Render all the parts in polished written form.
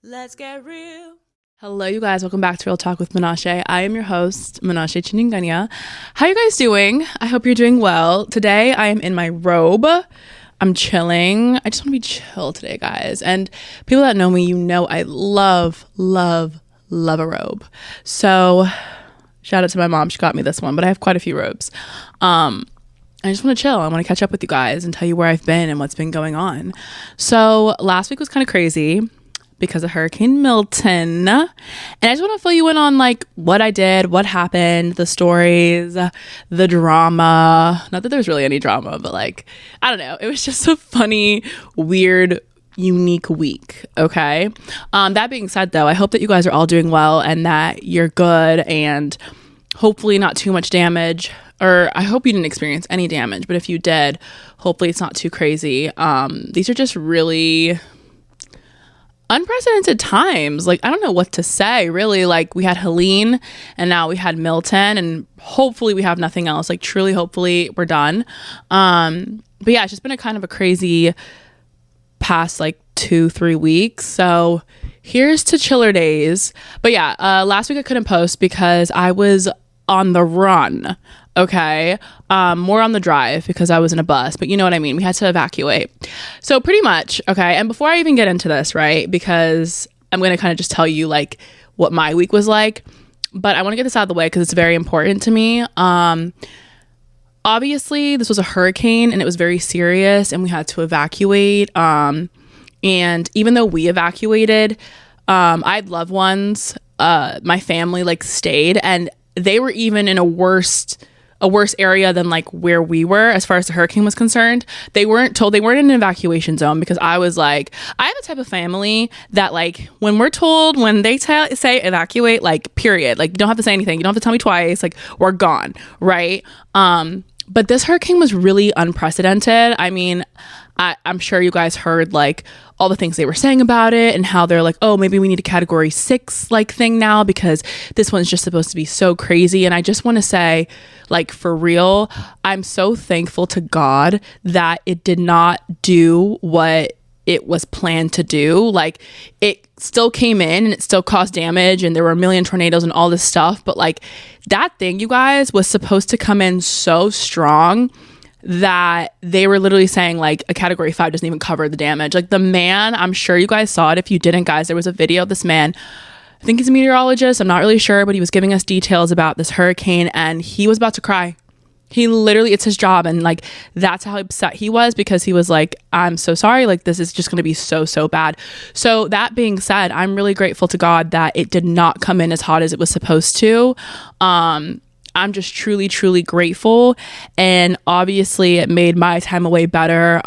Let's get real. Hello, you guys. Welcome back to Real Talk with Menashe. I am your host, Menashe Chininganya. How you guys doing? I hope you're doing well. Today, I am in my robe. I'm chilling. I just want to be chill today, guys. And people that know me, you know I love a robe. So, shout out to my mom. She got me this one, but I have quite a few robes. I just want to chill. I want to catch up with you guys and tell you where I've been and what's been going on. So, last week was kind of crazy because of Hurricane Milton. And I just want to fill you in on like what I did, what happened, the stories, the drama. Not that there's really any drama, but like, I don't know. It was just a funny, weird, unique week. Okay. That being said though, I hope that you guys are all doing well and that you're good and hopefully not too much damage. Or I hope you didn't experience any damage, but if you did, hopefully it's not too crazy. These are just really unprecedented times. Like, I don't know what to say, really. Like, we had Helene and now we had Milton, and hopefully we have nothing else. Like, truly, hopefully we're done. But yeah, it's just been a kind of a crazy past like 2-3 weeks. So here's to chiller days. But yeah, last week I couldn't post because I was on the run. Okay. More on the drive because I was in a bus, but you know what I mean? We had to evacuate. So pretty much, okay. And before I even get into this, right? Because I'm going to kind of just tell you like what my week was like, but I want to get this out of the way because it's very important to me. Obviously this was a hurricane and it was very serious and we had to evacuate. And even though we evacuated, I had loved ones, my family like stayed, and they were even in a worse area than like where we were as far as the hurricane was concerned. They weren't in an evacuation zone because I was like, I have a type of family that like when we're told, when they say evacuate, like period, like you don't have to say anything, you don't have to tell me twice, like we're gone, right? But this hurricane was really unprecedented. I mean, I'm sure you guys heard like all the things they were saying about it and how they're like, oh, maybe we need a category 6 like thing now because this one's just supposed to be so crazy. And I just want to say, like, for real, I'm so thankful to God that it did not do what it was planned to do. Like, it still came in and it still caused damage and there were a million tornadoes and all this stuff. But like that thing, you guys, was supposed to come in so strong that they were literally saying like a category 5 doesn't even cover the damage. Like the man, I'm sure you guys saw it. If you didn't, guys, there was a video of this man. I think he's a meteorologist. I'm not really sure, but he was giving us details about this hurricane and he was about to cry. He literally, it's his job. And like, that's how upset he was because he was like, I'm so sorry. Like, this is just going to be so bad. So that being said, I'm really grateful to God that it did not come in as hot as it was supposed to. I'm just truly grateful. And obviously it made my time away better.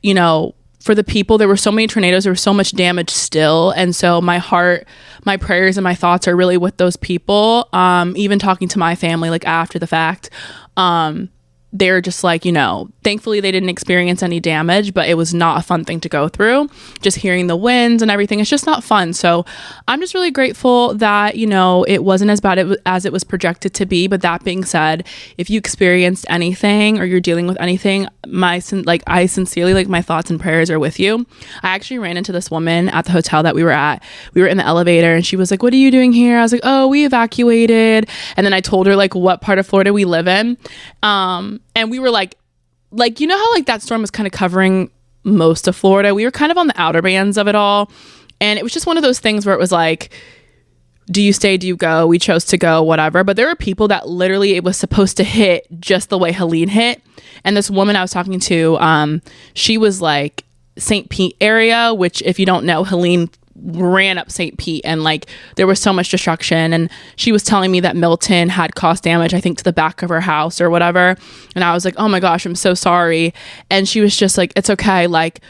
You know, for the people, there were so many tornadoes, there was so much damage still. And so my heart, my prayers and my thoughts are really with those people. Even talking to my family, like after the fact, they're just like, you know, thankfully they didn't experience any damage, but it was not a fun thing to go through. Just hearing the winds and everything, it's just not fun. So I'm just really grateful that, you know, it wasn't as bad as it was projected to be. But that being said, if you experienced anything or you're dealing with anything, I sincerely, like, my thoughts and prayers are with you. I actually ran into this woman at the hotel that we were at. We were in the elevator and she was like, what are you doing here? I was like, oh, we evacuated. And then I told her like what part of Florida we live in. And we were like, you know how like that storm was kind of covering most of Florida? We were kind of on the outer bands of it all. And it was just one of those things where it was like, do you stay? Do you go? We chose to go, whatever. But there were people that literally it was supposed to hit just the way Helene hit. And this woman I was talking to, she was like St. Pete area, which if you don't know, Helene ran up St. Pete and like there was so much destruction. And she was telling me that Milton had caused damage, I think, to the back of her house or whatever. And I was like, oh my gosh, I'm so sorry. And she was just like, it's okay. Like,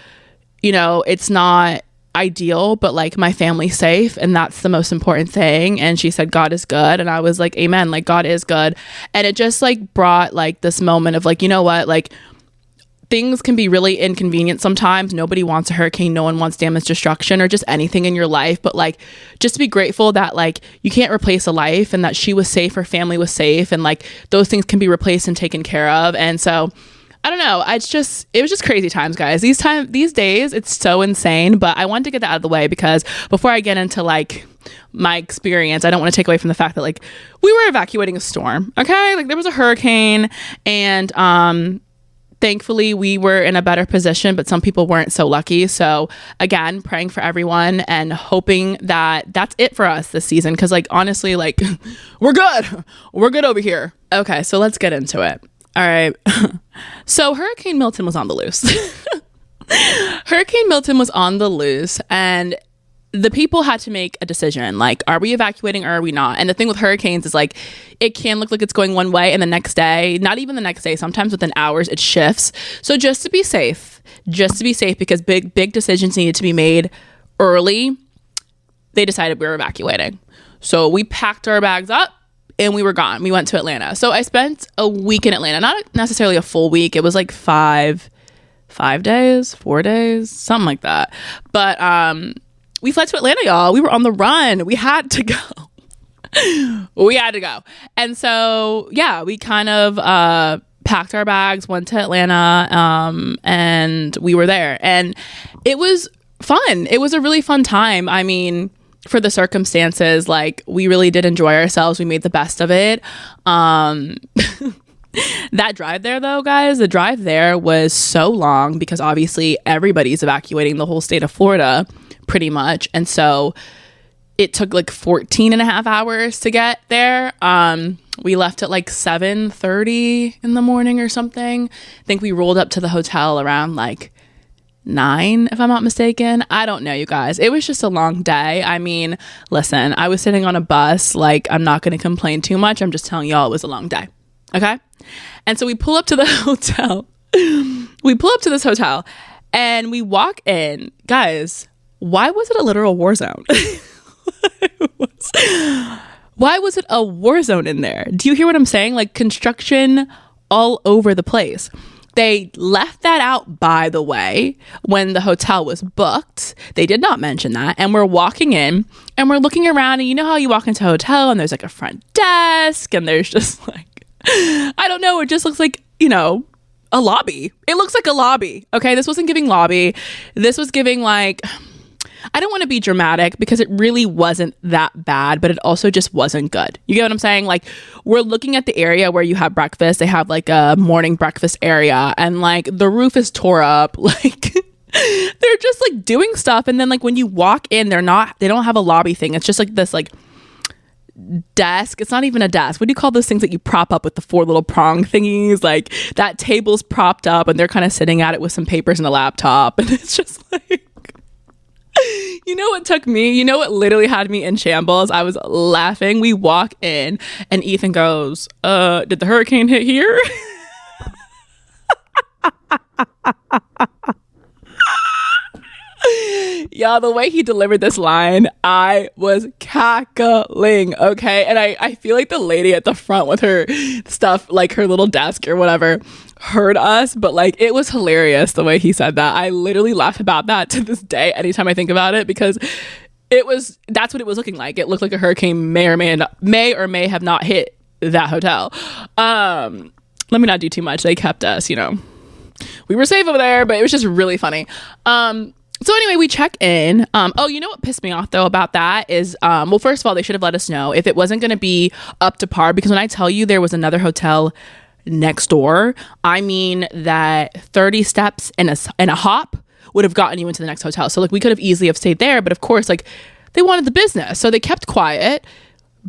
you know, it's not ideal, but like my family's safe and that's the most important thing. And she said, God is good. And I was like, amen, like God is good. And it just like brought like this moment of like, you know what, like things can be really inconvenient sometimes. Nobody wants a hurricane. No one wants damage, destruction, or just anything in your life. But like, just to be grateful that like you can't replace a life and that she was safe, her family was safe, and like those things can be replaced and taken care of. And so I don't know. It was just crazy times, guys. These days, it's so insane. But I wanted to get that out of the way because before I get into like my experience, I don't want to take away from the fact that like we were evacuating a storm. Okay, like there was a hurricane, and thankfully we were in a better position, but some people weren't so lucky. So again, praying for everyone and hoping that that's it for us this season. Because like honestly, like we're good over here. Okay, so let's get into it. All right. So Hurricane Milton was on the loose. Hurricane Milton was on the loose, and the people had to make a decision. Like, are we evacuating or are we not? And the thing with hurricanes is like, it can look like it's going one way and the next day, not even the next day, sometimes within hours, it shifts. So just to be safe, because big decisions needed to be made early, they decided we were evacuating. So we packed our bags up and we were gone. We went to Atlanta. So I spent a week in Atlanta, not necessarily a full week. It was like 4 days, something like that. But we fled to Atlanta, y'all. We were on the run. We had to go. And so, yeah, we kind of packed our bags, went to Atlanta, and we were there. And it was fun. It was a really fun time. I mean, for the circumstances, like we really did enjoy ourselves. We made the best of it. That drive there though, guys, the drive there was so long because obviously everybody's evacuating the whole state of Florida pretty much. And so it took like 14 and a half hours to get there. We left at like 7:30 in the morning or something. I think we rolled up to the hotel around like 9, if I'm not mistaken. I don't know, you guys. It was just a long day. I mean, listen, I was sitting on a bus. Like, I'm not going to complain too much. I'm just telling y'all it was a long day. Okay. And so we pull up to the hotel. We pull up to this hotel and we walk in. Guys, why was it a literal war zone? Why was it a war zone in there? Do you hear what I'm saying? Like construction all over the place. They left that out, by the way, when the hotel was booked. They did not mention that. And we're walking in and we're looking around, and you know how you walk into a hotel and there's like a front desk and there's just like, I don't know, it just looks like, you know, a lobby. It looks like a lobby. Okay, this wasn't giving lobby. This was giving like, I don't want to be dramatic because it really wasn't that bad, but it also just wasn't good. You get what I'm saying? Like, we're looking at the area where you have breakfast. They have like a morning breakfast area, and like the roof is tore up. Like they're just like doing stuff. And then like when you walk in, they don't have a lobby thing. It's just like this like desk. It's not even a desk. What do you call those things that you prop up with the 4 little prong thingies? Like that table's propped up and they're kind of sitting at it with some papers and a laptop. And it's just like, you know what took me? You know what literally had me in shambles? I was laughing. We walk in and Ethan goes, did the hurricane hit here? Y'all, the way he delivered this line, I was cackling, okay? And I feel like the lady at the front with her stuff, like her little desk or whatever, heard us, but like it was hilarious the way he said that. I literally laugh about that to this day anytime I think about it, because that's what it was looking like. It looked like a hurricane may or may have not hit that hotel. Let me not do too much. They kept us, you know, we were safe over there, but it was just really funny. So anyway, we check in. Oh, you know what pissed me off though about that is, well, first of all, they should have let us know if it wasn't going to be up to par, because when I tell you there was another hotel next door, I mean that 30 steps and a hop would have gotten you into the next hotel. So like we could have easily have stayed there, but of course, like they wanted the business, so they kept quiet,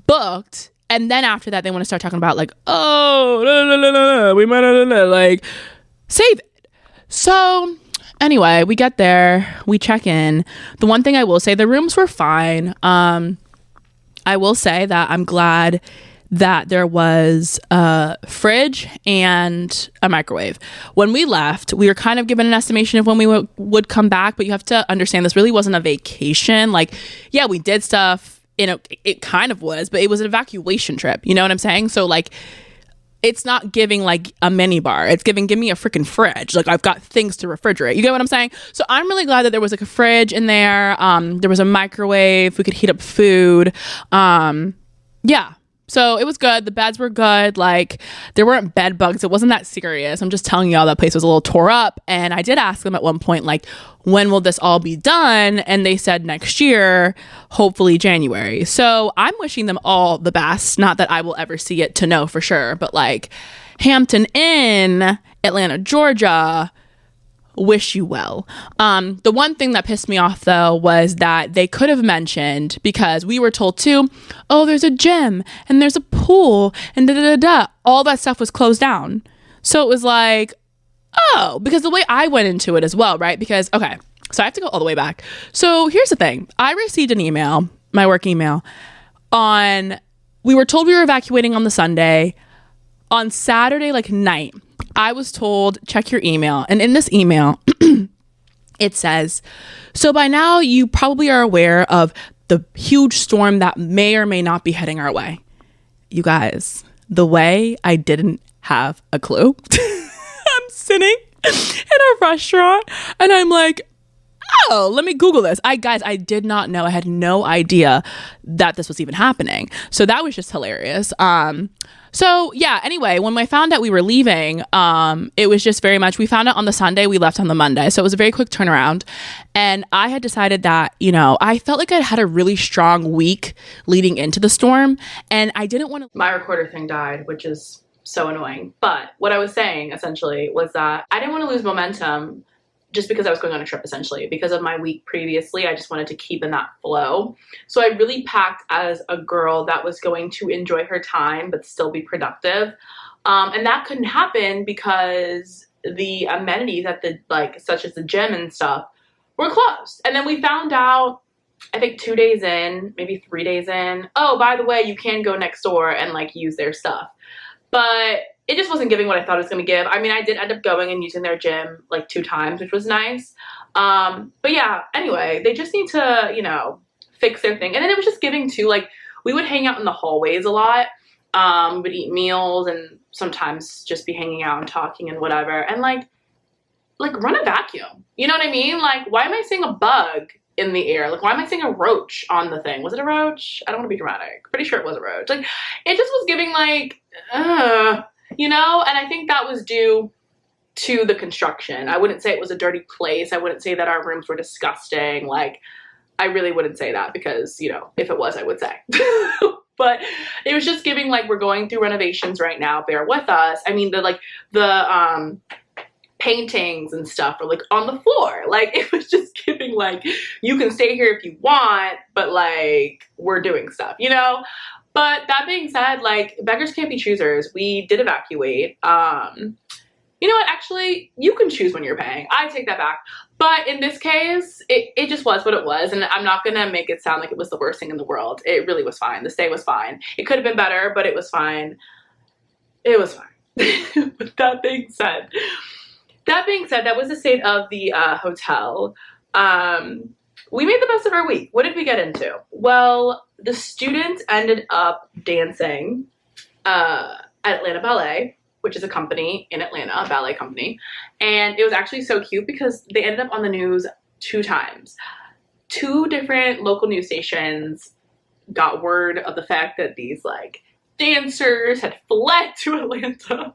booked, and then after that they want to start talking about like, oh, no, we might like save it. So anyway, we get there, we check in. The one thing I will say, the rooms were fine. I will say that I'm glad that there was a fridge and a microwave. When we left, we were kind of given an estimation of when we would come back, but you have to understand this really wasn't a vacation. Like, yeah, we did stuff, you know, it kind of was, but it was an evacuation trip. You know what I'm saying? So like, it's not giving like a mini bar. It's giving, give me a freaking fridge. Like I've got things to refrigerate. You get what I'm saying? So I'm really glad that there was like a fridge in there. There was a microwave. We could heat up food. Yeah. So it was good. The beds were good. Like, there weren't bed bugs. It wasn't that serious. I'm just telling y'all that place was a little tore up. And I did ask them at one point, like, when will this all be done? And they said next year, hopefully January. So I'm wishing them all the best. Not that I will ever see it to know for sure, but like Hampton Inn, Atlanta, Georgia, wish you well. The one thing that pissed me off though was that they could have mentioned, because we were told too, oh, there's a gym and there's a pool and da da da da. All that stuff was closed down. So it was like, oh, because the way I went into it as well, right? Because, okay, so I have to go all the way back. So here's the thing. I received an email, my work email, we were told we were evacuating on the Sunday. On Saturday, like night, I was told, check your email. And in this email, it says, so by now you probably are aware of the huge storm that may or may not be heading our way. You guys, the way I didn't have a clue. I'm sitting in a restaurant and I'm like, oh, let me Google this. I did not know. I had no idea that this was even happening. So that was just hilarious. So yeah, anyway, when I found out we were leaving, it was just very much, we found out on the Sunday, we left on the Monday. So it was a very quick turnaround. And I had decided that, you know, I felt like I had a really strong week leading into the storm. And I didn't want to, my recorder thing died, which is so annoying. But what I was saying essentially was that I didn't want to lose momentum just because I was going on a trip, essentially. Because of my week previously, I just wanted to keep in that flow. So I really packed as a girl that was going to enjoy her time but still be productive. And that couldn't happen because the amenities at the, like, such as the gym and stuff, were closed. And then we found out, I think 2 days in, maybe 3 days in, oh, by the way, you can go next door and like use their stuff. But it just wasn't giving what I thought it was going to give. I mean, I did end up going and using their gym like 2 times, which was nice. But yeah, anyway, they just need to, you know, fix their thing. And then it was just giving too, like, we would hang out in the hallways a lot. We would eat meals and sometimes just be hanging out and talking and whatever. And like run a vacuum. You know what I mean? Like, why am I seeing a bug in the air? Like, why am I seeing a roach on the thing? Was it a roach? I don't want to be dramatic. Pretty sure it was a roach. Like, it just was giving like, you know? And I think that was due to the construction. I wouldn't say it was a dirty place. I wouldn't say that our rooms were disgusting. Like, I really wouldn't say that because, you know, if it was, I would say. But it was just giving like, we're going through renovations right now. Bear with us. I mean, the paintings and stuff are like on the floor. Like, it was just giving like, you can stay here if you want, but like, we're doing stuff, you know? But that being said, like, beggars can't be choosers. We did evacuate. You know what? Actually, you can choose when you're paying. I take that back. But in this case, it just was what it was. And I'm not going to make it sound like it was the worst thing in the world. It really was fine. The stay was fine. It could have been better, but it was fine. It was fine. But that being said, that was the state of the hotel. We made the best of our week. What did we get into? Well, the students ended up dancing at Atlanta Ballet, which is a company in Atlanta, a ballet company. And it was actually so cute because they ended up on the news 2 times. 2 different local news stations got word of the fact that these like dancers had fled to Atlanta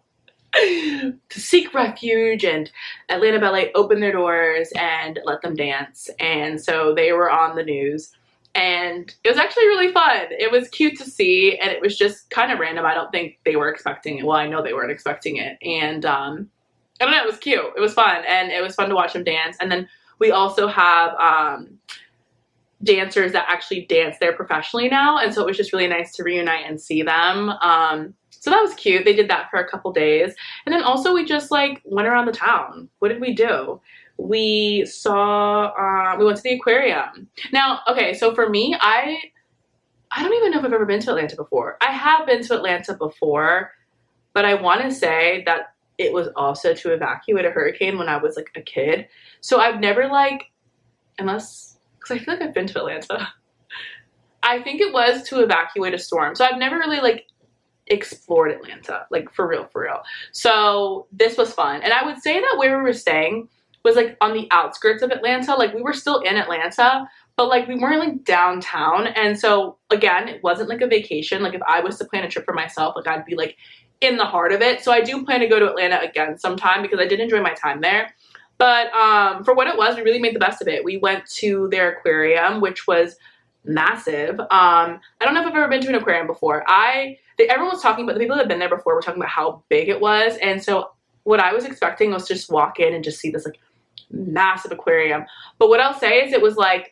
to seek refuge, and Atlanta Ballet opened their doors and let them dance. And so they were on the news. And it was actually really fun. It was cute to see, and it was just kind of random. I don't think they were expecting it. Well, I know they weren't expecting it. And I don't know, it was cute. It was fun, and it was fun to watch them dance. And then we also have dancers that actually dance there professionally now, and so it was just really nice to reunite and see them. So that was cute. They did that for a couple days. And then also we just like went around the town. What did we do? We went to the aquarium. Now, okay, so for me, I don't even know if I've ever been to Atlanta before. I have been to Atlanta before, but I want to say that it was also to evacuate a hurricane when I was like a kid. So I've never like, because I feel like I've been to Atlanta. I think it was to evacuate a storm. So I've never really like explored Atlanta, like for real. So this was fun. And I would say that where we were staying was like on the outskirts of Atlanta. Like, we were still in Atlanta, but like we weren't like downtown. And so again, it wasn't like a vacation. Like if I was to plan a trip for myself, like I'd be like in the heart of it. So I do plan to go to Atlanta again sometime because I did enjoy my time there. But for what it was, we really made the best of it. We went to their aquarium, which was massive. I don't know if I've ever been to an aquarium before. Everyone was talking about, the people that have been there before were talking about how big it was. And so what I was expecting was to just walk in and just see this like massive aquarium. But what I'll say is it was like,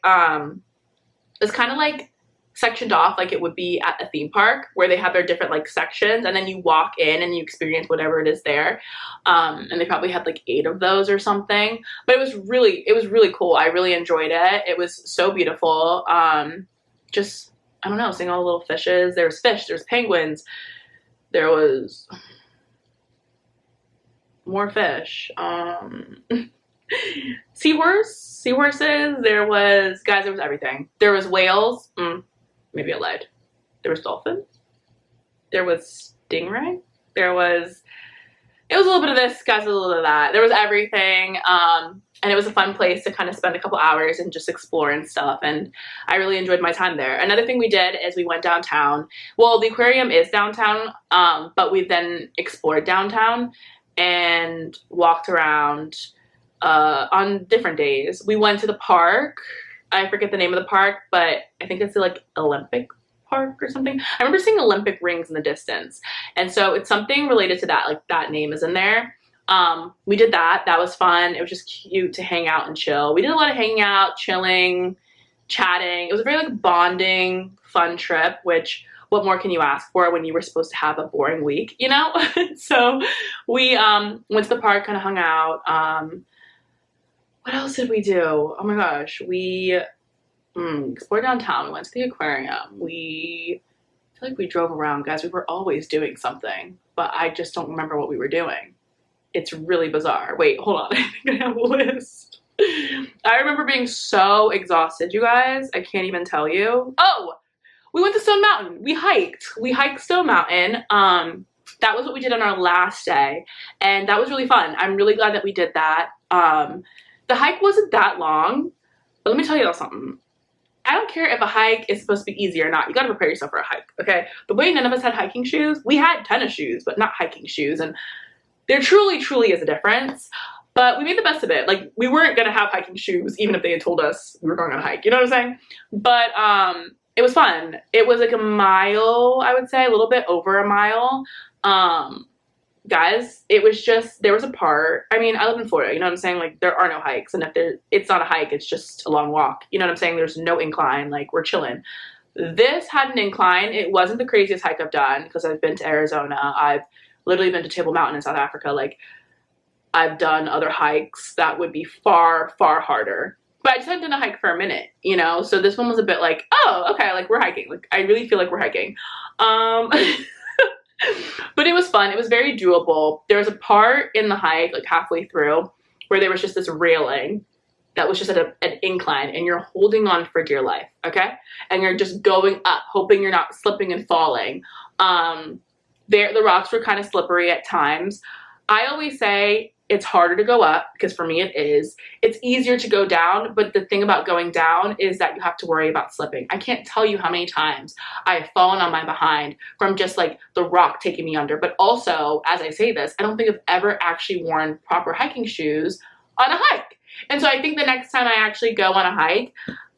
it's kind of like sectioned off like it would be at a theme park where they have their different like sections, and then you walk in and you experience whatever it is there. And they probably had like 8 of those or something, but it was really cool. I really enjoyed it. It was so beautiful. Just, I don't know, seeing all the little fishes. There was fish, there's penguins, there was more fish. Seahorses, there was everything. There was whales, maybe I lied. There was dolphins. There was stingray. It was a little bit of this, guys, a little bit of that. There was everything. And it was a fun place to kind of spend a couple hours and just explore and stuff. And I really enjoyed my time there. Another thing we did is we went downtown. Well, the aquarium is downtown, but we then explored downtown and walked around on different days. We went to the park. I forget the name of the park, but I think it's like Olympic Park or something. I remember seeing Olympic rings in the distance. And so it's something related to that, like that name is in there. We did that. That was fun. It was just cute to hang out and chill. We did a lot of hanging out, chilling, chatting. It was a very like bonding, fun trip, which what more can you ask for when you were supposed to have a boring week, you know? So we went to the park, kind of hung out. What else did we do? Oh my gosh, we explored downtown. We went to the aquarium. I feel like we drove around, guys. We were always doing something, but I just don't remember what we were doing. It's really bizarre. Wait, hold on. I think I have a list. I remember being so exhausted, you guys. I can't even tell you. Oh, we went to Stone Mountain. We hiked Stone Mountain. That was what we did on our last day, and that was really fun. I'm really glad that we did that. The hike wasn't that long, but let me tell you something. I don't care if a hike is supposed to be easy or not. You got to prepare yourself for a hike, okay? The way none of us had hiking shoes, we had tennis shoes, but not hiking shoes, and there truly is a difference. But we made the best of it. Like, we weren't going to have hiking shoes, even if they had told us we were going on a hike. You know what I'm saying? But it was fun. It was like a mile, I would say, a little bit over a mile. Guys, it was just, there was a part, I mean, I live in Florida, you know what I'm saying? Like, there are no hikes, and if it's not a hike, it's just a long walk. You know what I'm saying? There's no incline, like, we're chilling. This had an incline. It wasn't the craziest hike I've done, because I've been to Arizona. I've literally been to Table Mountain in South Africa. Like, I've done other hikes that would be far harder. But I just hadn't done a hike for a minute, you know? So this one was a bit like, oh, okay, like, we're hiking. Like, I really feel like we're hiking. But it was fun. It was very doable. There was a part in the hike, like halfway through, where there was just this railing that was just at an incline, and you're holding on for dear life, okay? And you're just going up, hoping you're not slipping and falling. The rocks were kind of slippery at times. I always say it's harder to go up, because for me it is. It's easier to go down, but the thing about going down is that you have to worry about slipping. I can't tell you how many times I have fallen on my behind from just like the rock taking me under. But also, as I say this, I don't think I've ever actually worn proper hiking shoes on a hike. And so I think the next time I actually go on a hike,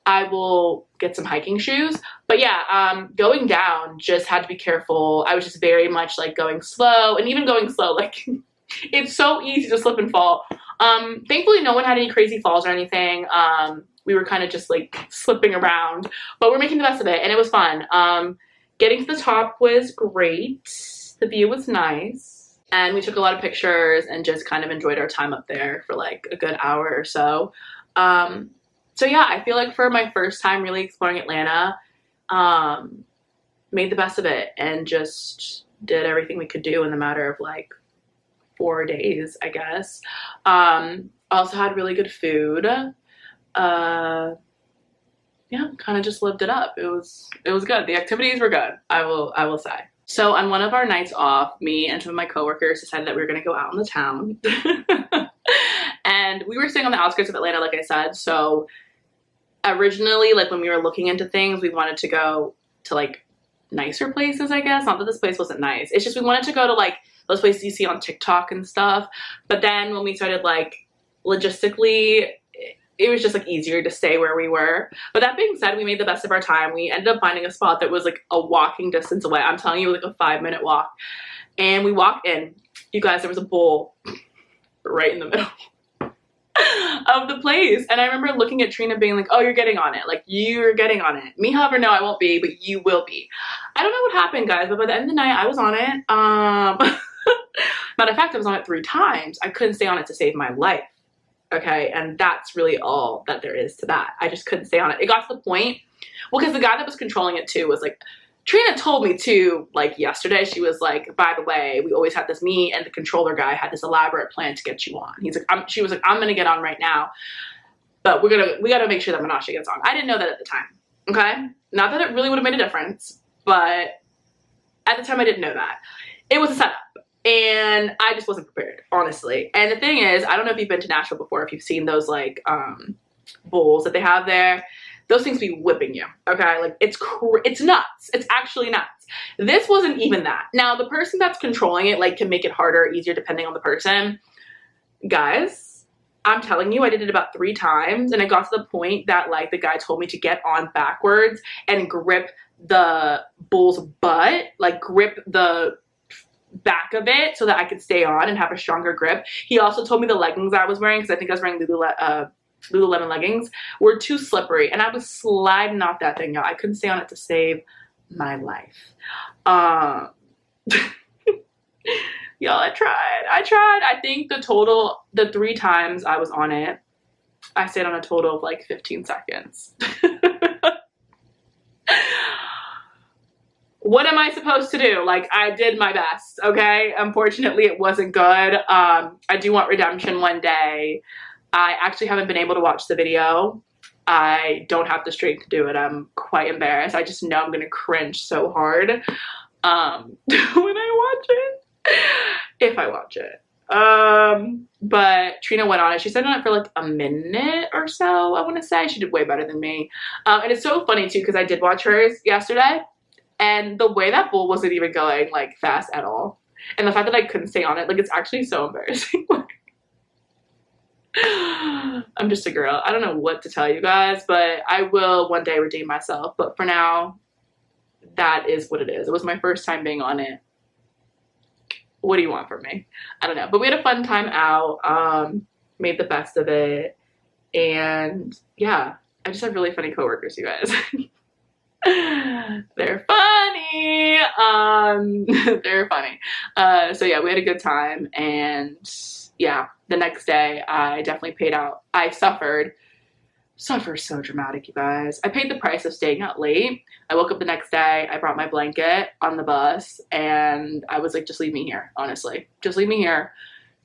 I will get some hiking shoes. But yeah, going down, just had to be careful. I was just very much like going slow, and even going slow, like it's so easy to slip and fall. Thankfully, no one had any crazy falls or anything. We were kind of just like slipping around, but we're making the best of it, and it was fun. Getting to the top was great. The view was nice, and we took a lot of pictures and just kind of enjoyed our time up there for like a good hour or so. So yeah, I feel like for my first time really exploring Atlanta, made the best of it and just did everything we could do in the matter of like 4 days, I guess. Also had really good food. Yeah, kind of just lived it up. It was good. The activities were good, I will say. So on one of our nights off, me and some of my coworkers decided that we were going to go out in the town. And we were staying on the outskirts of Atlanta, like I said, so originally, like when we were looking into things, we wanted to go to like nicer places, I guess. Not that this place wasn't nice. It's just we wanted to go to like those places you see on TikTok and stuff. But then when we started like logistically, it was just like easier to stay where we were. But that being said, we made the best of our time. We ended up finding a spot that was like a walking distance away. I'm telling you, like a 5-minute walk. And we walked in. You guys, there was a bowl right in the middle of the place. And I remember looking at Trina being like, oh, you're getting on it. Like, you're getting on it. Me, however, no, I won't be, but you will be. I don't know what happened, guys, but by the end of the night, I was on it. Matter of fact, I was on it 3 times. I couldn't stay on it to save my life. Okay, and that's really all that there is to that. I just couldn't stay on it. It got to the point, well, because the guy that was controlling it too was like, Trina told me too, like yesterday, she was like, by the way, we always had this, me and the controller guy had this elaborate plan to get you on. He's like, she was like, I'm gonna get on right now, but we gotta make sure that Menashe gets on. I didn't know that at the time, okay? Not that it really would have made a difference, but at the time I didn't know that. It was a setup. And I just wasn't prepared, honestly. And the thing is, I don't know if you've been to Nashville before, if you've seen those like bowls that they have there. Those things be whipping you, okay? Like it's nuts. It's actually nuts. This wasn't even that. Now the person that's controlling it like can make it harder or easier depending on the person. Guys, I'm telling you, I did it about 3 times, and it got to the point that like the guy told me to get on backwards and grip the bull's butt, like grip the back of it so that I could stay on and have a stronger grip. He also told me the leggings I was wearing, because I think I was wearing Lululemon leggings, were too slippery, and I was sliding off that thing, y'all. I couldn't stay on it to save my life. Y'all, I tried. I think the 3 times I was on it, I stayed on a total of like 15 seconds. What am I supposed to do? Like, I did my best, okay? Unfortunately, it wasn't good. I do want redemption one day. I actually haven't been able to watch the video. I don't have the strength to do it. I'm quite embarrassed. I just know I'm gonna cringe so hard when I watch it, if I watch it. But Trina went on it. She stayed on it for like a minute or so, I want to say. She did way better than me. And it's so funny too, because I did watch hers yesterday. And the way that bull wasn't even going like fast at all. And the fact that I couldn't stay on it, like it's actually so embarrassing. I'm just a girl. I don't know what to tell you guys, but I will one day redeem myself. But for now, that is what it is. It was my first time being on it. What do you want from me? I don't know. But we had a fun time out. Made the best of it. And yeah, I just have really funny coworkers, you guys. They're funny. They're funny. So yeah, we had a good time, and yeah, the next day I definitely paid out. I suffered so dramatic, you guys. I paid the price of staying out late. I woke up the next day, I brought my blanket on the bus, and I was like, just leave me here, honestly. Just leave me here.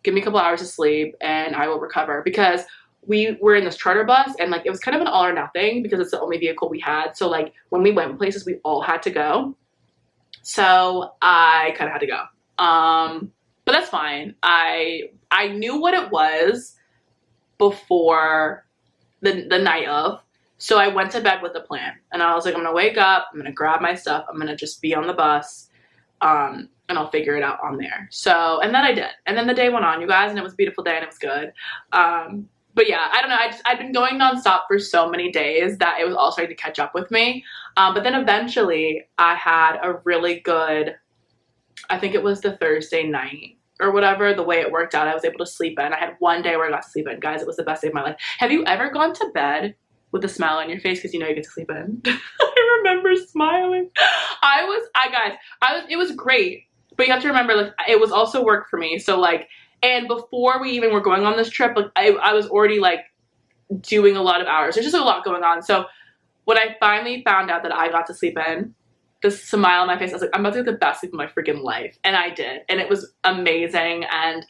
Give me a couple hours of sleep and I will recover, because we were in this charter bus, and like it was kind of an all or nothing, because it's the only vehicle we had. So like when we went places, we all had to go. So I kind of had to go. But that's fine. I knew what it was before the night of. So I went to bed with a plan, and I was like, I'm gonna wake up, I'm gonna grab my stuff, I'm gonna just be on the bus, and I'll figure it out on there. So, and then I did. And then the day went on, you guys, and it was a beautiful day, and it was good. But yeah, I don't know. I'd been going nonstop for so many days that it was all starting to catch up with me. But then eventually I had a really good, I think it was the Thursday night or whatever, the way it worked out, I was able to sleep in. I had one day where I got to sleep in. Guys, it was the best day of my life. Have you ever gone to bed with a smile on your face because you know you get to sleep in? I remember smiling. It was great. But you have to remember, like, it was also work for me. So like, and before we even were going on this trip, like I was already like doing a lot of hours. There's just a lot going on. So when I finally found out that I got to sleep in, the smile on my face, I was like, I'm about to get the best sleep of my freaking life. And I did. And it was amazing. And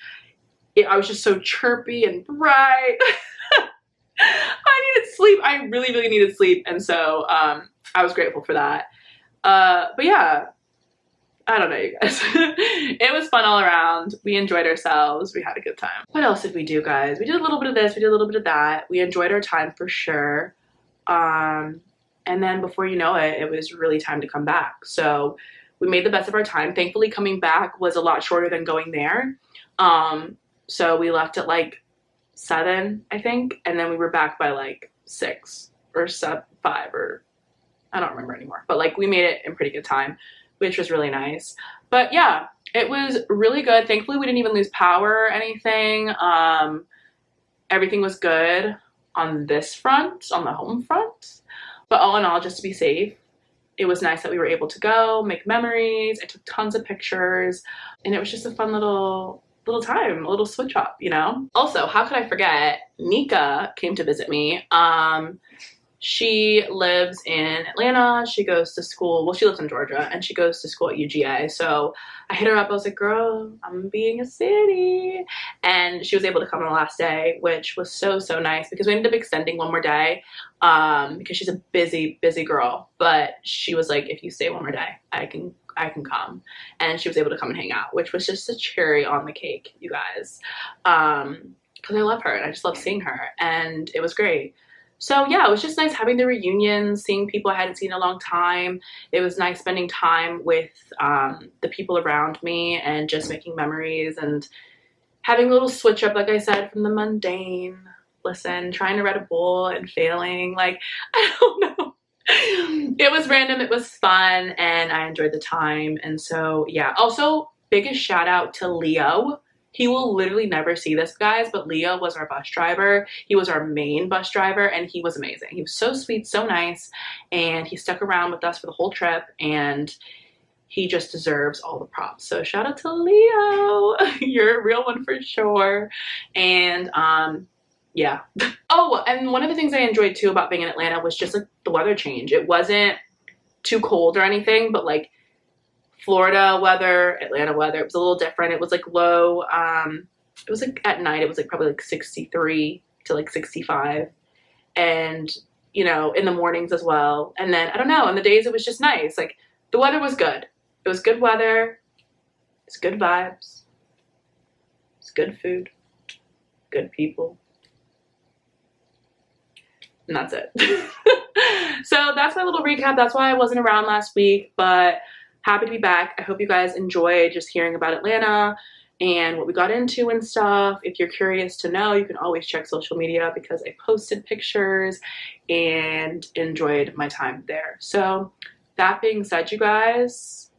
I was just so chirpy and bright. I needed sleep. I really, really needed sleep. And so I was grateful for that. But yeah. I don't know, you guys. It was fun all around. We enjoyed ourselves. We had a good time. What else did we do, guys? We did a little bit of this. We did a little bit of that. We enjoyed our time for sure. And then before you know it, it was really time to come back. So we made the best of our time. Thankfully, coming back was a lot shorter than going there. So we left at like 7, I think, and then we were back by like 6 or 5, or I don't remember anymore. But like we made it in pretty good time, which was really nice. But yeah, it was really good. Thankfully, we didn't even lose power or anything. Everything was good on this front, on the home front. But all in all, just to be safe, it was nice that we were able to go, make memories. I took tons of pictures, and it was just a fun little time, a little switch up, you know? Also, how could I forget, Nika came to visit me. She lives in Atlanta. She goes to school. Well, she lives in Georgia, and she goes to school at UGA. So I hit her up. I was like, girl, I'm being a city. And she was able to come on the last day, which was so, so nice because we ended up extending one more day because she's a busy, busy girl. But she was like, if you stay one more day, I can come. And she was able to come and hang out, which was just a cherry on the cake, you guys. Because I love her and I just love seeing her. And it was great. So yeah, it was just nice having the reunion, seeing people I hadn't seen in a long time. It was nice spending time with the people around me and just making memories and having a little switch up, like I said, from the mundane. Listen, trying to read a bowl and failing, like, I don't know. It was random, it was fun, and I enjoyed the time. And so yeah, also biggest shout out to Leo. He will literally never see this, guys, but Leo was our bus driver. He was our main bus driver, and he was amazing. He was so sweet, so nice, and he stuck around with us for the whole trip, and he just deserves all the props. So shout out to Leo. You're a real one for sure. And yeah. Oh, and one of the things I enjoyed too about being in Atlanta was just like the weather change. It wasn't too cold or anything, but like Florida weather, Atlanta weather, it was a little different. It was like low, it was like at night, it was like probably like 63 to like 65. And, you know, in the mornings as well. And then, I don't know, in the days it was just nice. Like the weather was good. It was good weather. It's good vibes. It's good food. Good people. And that's it. So that's my little recap. That's why I wasn't around last week, but happy to be back. I hope you guys enjoyed just hearing about Atlanta and what we got into and stuff. If you're curious to know, you can always check social media because I posted pictures and enjoyed my time there. So that being said, you guys,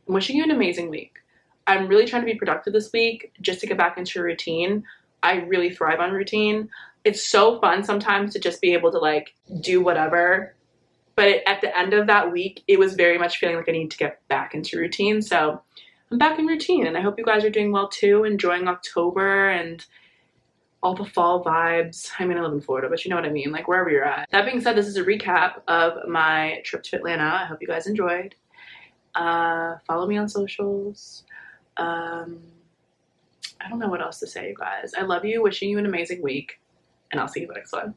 I'm wishing you an amazing week. I'm really trying to be productive this week just to get back into a routine. I really thrive on routine. It's so fun sometimes to just be able to like do whatever. But at the end of that week, it was very much feeling like I need to get back into routine. So I'm back in routine, and I hope you guys are doing well too, enjoying October and all the fall vibes. I mean, I live in Florida, but you know what I mean, like wherever you're at. That being said, this is a recap of my trip to Atlanta. I hope you guys enjoyed. Follow me on socials. I don't know what else to say, you guys. I love you, wishing you an amazing week, and I'll see you in the next one.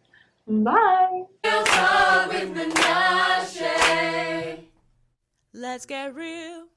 Bye. Let's get real.